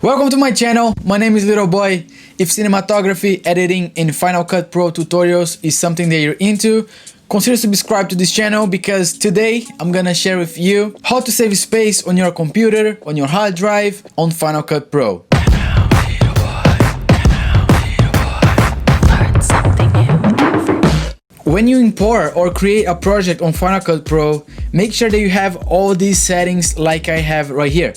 Welcome to my channel. My name is Little Boy. If cinematography, editing, and Final Cut Pro tutorials is something that you're into, consider subscribe to this channel because today I'm gonna share with you how to save space on your computer, on your hard drive, on Final Cut Pro. When you import or create a project on Final Cut Pro, make sure that you have all these settings like I have right here.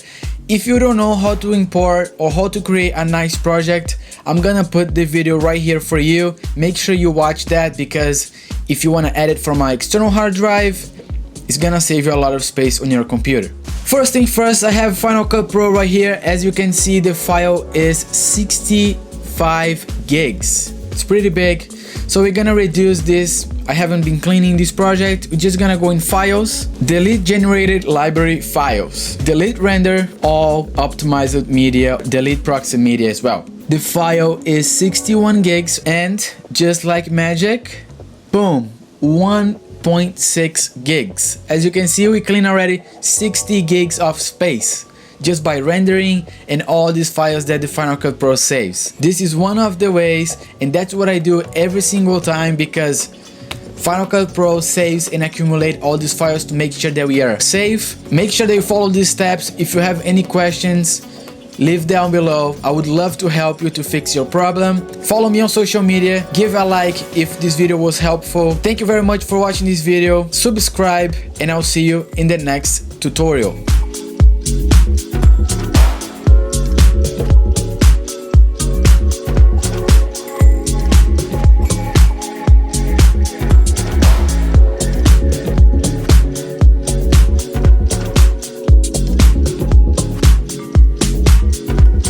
If you don't know how to import or how to create a nice project, I'm gonna put the video right here for you. Make sure you watch that because if you wanna edit from an external hard drive, it's gonna save you a lot of space on your computer. First thing first, I have Final Cut Pro right here. As you can see, the file is 65 gigs. It's pretty big. So we're gonna reduce this. I haven't been cleaning this project. We're just gonna go in files, delete generated library files, delete render all optimized media, delete proxy media as well. The file is 61 gigs and just like magic, boom, 1.6 gigs. As you can see, we clean already 60 gigs of space just by rendering and all these files that the Final Cut Pro saves. This is one of the ways, and that's what I do every single time because Final Cut Pro saves and accumulate all these files to make sure that we are safe. Make sure that you follow these steps. If you have any questions, leave down below. I would love to help you to fix your problem. Follow me on social media, give a like if this video was helpful. Thank you very much for watching this video. Subscribe and I'll see you in the next tutorial.